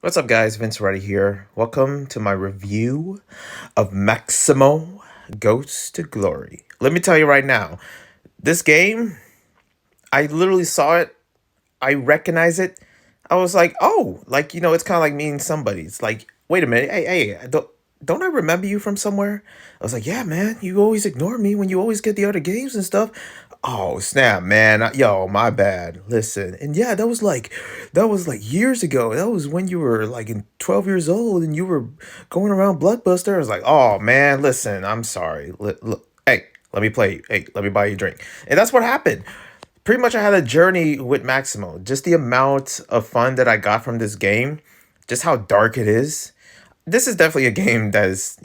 What's up, guys? Vince Reddy here. Welcome to my review of Maximo Ghost to Glory. Let me tell you right now, this game, I literally saw it, I recognize it. I was like, oh, it's kind of like meeting somebody. It's like, wait a minute, hey, don't I remember you from somewhere? I was like, yeah, man, you always ignore me when you always get the other games and stuff. Oh, snap, man. Yo, my bad. Listen. And yeah, that was like years ago. That was when you were like in 12 years old and you were going around Blockbuster. I was like, "Oh, man, listen. I'm sorry. Look, hey, let me play. Hey, let me buy you a drink." And that's what happened. Pretty much I had a journey with Maximo. Just the amount of fun that I got from this game, just how dark it is. This is definitely a game that is,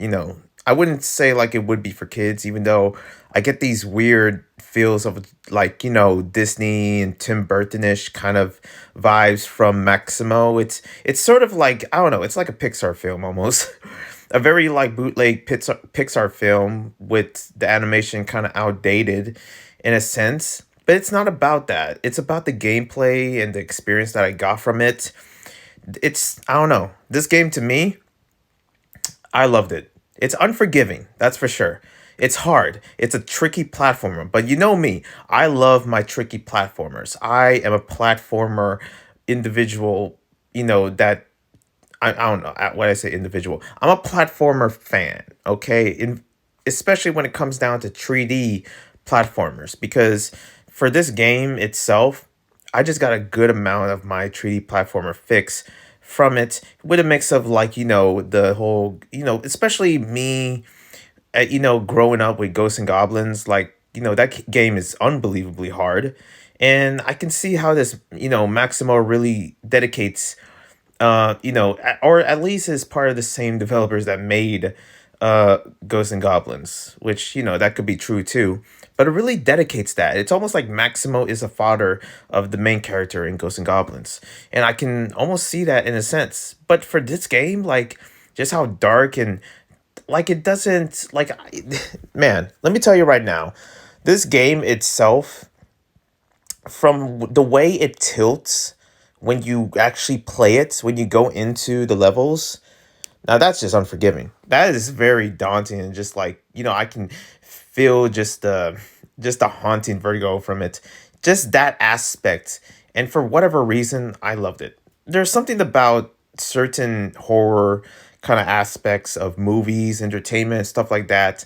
I wouldn't say like it would be for kids, even though I get these weird feels of like, Disney and Tim Burton-ish kind of vibes from Maximo. It's sort of like, I don't know, it's like a Pixar film almost. A very like bootleg Pixar film with the animation kind of outdated in a sense. But it's not about that. It's about the gameplay and the experience that I got from it. I don't know. This game to me, I loved it. It's unforgiving, that's for sure. It's hard. It's a tricky platformer, but you know me. I love my tricky platformers. I am a platformer individual, that I don't know what I say individual. I'm a platformer fan, okay? Especially when it comes down to 3D platformers because for this game itself, I just got a good amount of my 3D platformer fix from it with a mix of like, the whole, especially me growing up with Ghosts and Goblins, like, that game is unbelievably hard. And I can see how this, Maximo really dedicates or at least is part of the same developers that made Ghosts and Goblins, which, that could be true too. But it really dedicates that. It's almost like Maximo is a father of the main character in Ghosts and Goblins. And I can almost see that in a sense. But for this game, like just how dark and like it doesn't like man, let me tell you right now, this game itself, from the way it tilts when you actually play it, when you go into the levels, now that's just unforgiving. That is very daunting and just like, I can feel just the haunting vertigo from it. Just that aspect. And for whatever reason, I loved it. There's something about certain horror kind of aspects of movies, entertainment, stuff like that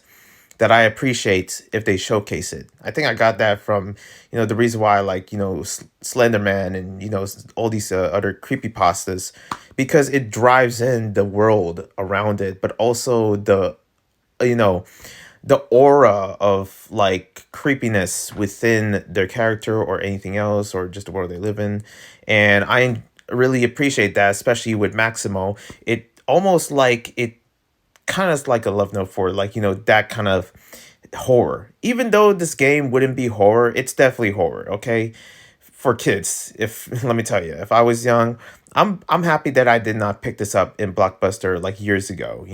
I appreciate if they showcase it. I think I got that from, the reason why I like, Slenderman and, all these other creepy pastas because it drives in the world around it, but also you know, the aura of like creepiness within their character or anything else or just the world they live in. And I really appreciate that, especially with Maximo. It almost like it kind of like a love note for like, that kind of horror. Even though this game wouldn't be horror, it's definitely horror, okay? For kids. If let me tell you, if I was young, I'm happy that I did not pick this up in Blockbuster like years ago,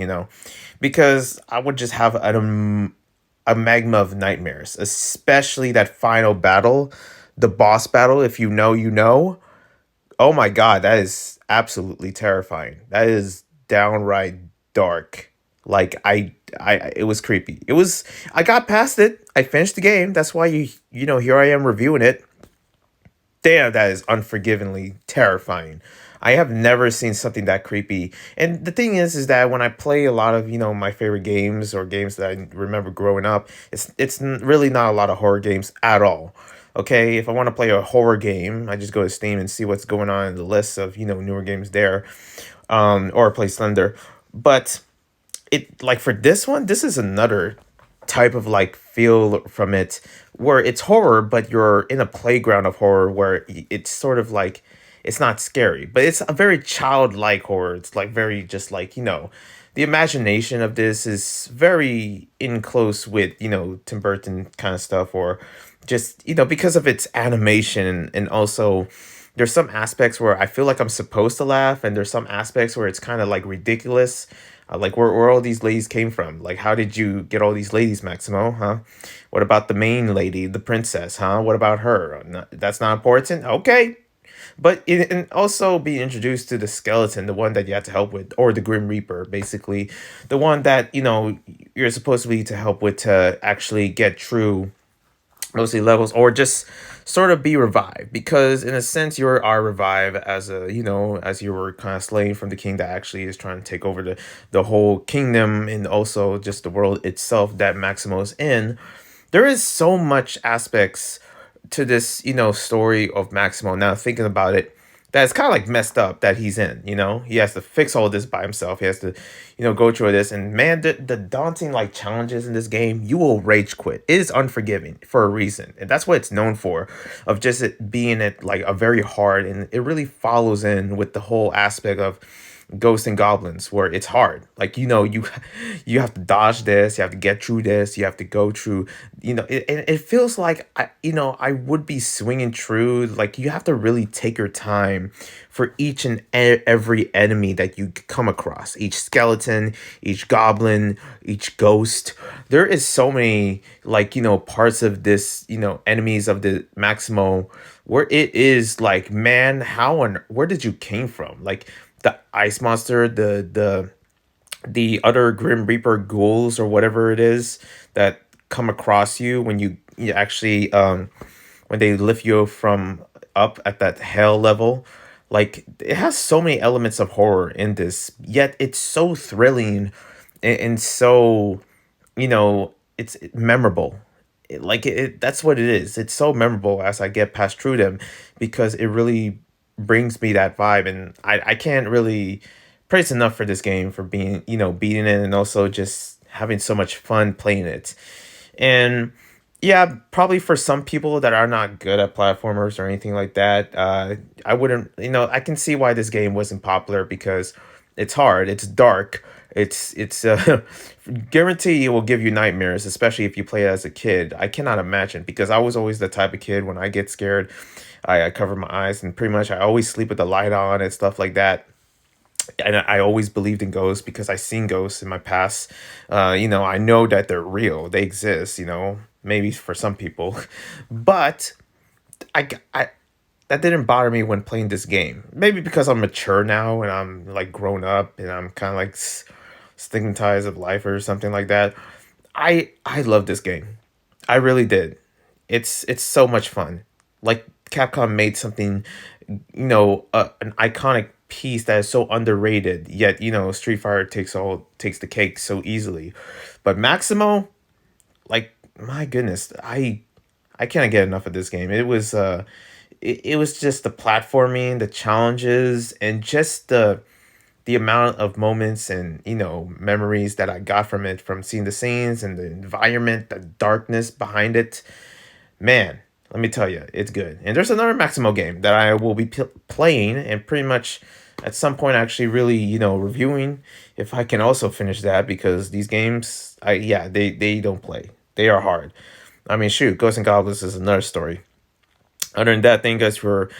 because I would just have a magma of nightmares, especially that final battle, the boss battle, if you know, you know. Oh my god, that is absolutely terrifying. That is downright dark. Like it was creepy. I got past it. I finished the game. That's why here I am reviewing it. Damn, that is unforgivingly terrifying. I have never seen something that creepy. And the thing is that when I play a lot of, my favorite games or games that I remember growing up, it's really not a lot of horror games at all. Okay, if I want to play a horror game, I just go to Steam and see what's going on in the list of, newer games there, or play Slender. But it like for this one, this is another type of like feel from it where it's horror, but you're in a playground of horror where it's sort of like it's not scary, but it's a very childlike horror. It's like very just like, the imagination of this is very in close with, Tim Burton kind of stuff or just, because of its animation and also there's some aspects where I feel like I'm supposed to laugh, and there's some aspects where it's kind of like ridiculous. Like where all these ladies came from. Like, how did you get all these ladies, Maximo? Huh? What about the main lady, the princess? Huh? What about her? That's not important. Okay, And also be introduced to the skeleton, the one that you have to help with, or the Grim Reaper, basically, the one that you're supposed to be to help with to actually get through mostly levels, or just sort of be revived, because in a sense you are revived as a as you were kind of slain from the king that actually is trying to take over the whole kingdom, and also just the world itself that Maximo is in. There is so much aspects to this story of Maximo, now thinking about it, that's kind of like messed up that he's in. He has to fix all this by himself. He has to go through this, and man, the daunting like challenges in this game, you will rage quit. It is unforgiving for a reason, and that's what it's known for, of just it being like a very hard, and it really follows in with the whole aspect of ghosts and goblins, where it's hard, like you have to dodge this, you have to get through this, you have to go through, it feels like I would be swinging through, like you have to really take your time for each and every enemy that you come across, each skeleton, each goblin, each ghost. There is so many, like parts of this, enemies of the Maximo, where it is like, man, where did you came from, like the ice monster, the other Grim Reaper ghouls or whatever it is that come across you when you actually when they lift you from up at that hell level. Like, it has so many elements of horror in this, yet it's so thrilling, and so it's memorable. That's what it is. It's so memorable as I get past through them, because it really brings me that vibe, and I can't really praise enough for this game for being beating it, and also just having so much fun playing it. And yeah, probably for some people that are not good at platformers or anything like that, I wouldn't, I can see why this game wasn't popular, because it's hard, it's dark, it's guarantee it will give you nightmares, especially if you play it as a kid. I cannot imagine, because I was always the type of kid, when I get scared, I cover my eyes, and pretty much I always sleep with the light on and stuff like that. And I always believed in ghosts because I seen ghosts in my past. I know that they're real, they exist. Maybe for some people, but I that didn't bother me when playing this game. Maybe because I'm mature now, and I'm like grown up, and I'm kind of like stigmatized of life or something like that. I love this game. I really did. It's so much fun. Like, Capcom made something, an iconic piece that is so underrated. Yet Street Fighter takes the cake so easily. But Maximo, like, my goodness, I can't get enough of this game. It was just the platforming, the challenges, and just the amount of moments and memories that I got from it, from seeing the scenes and the environment, the darkness behind it. Man, let me tell you, it's good. And there's another Maximo game that I will be playing, and pretty much at some point actually really reviewing, if I can also finish that, because these games, they don't play. They are hard. I mean, shoot, Ghosts and Goblins is another story. Other than that, thank you guys for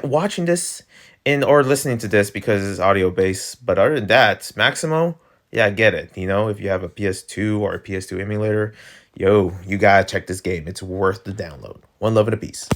watching this and or listening to this, because it's audio based. But other than that, Maximo, yeah, I get it. If you have a PS2 or a PS2 emulator, yo, you gotta check this game. It's worth the download. One love and a peace.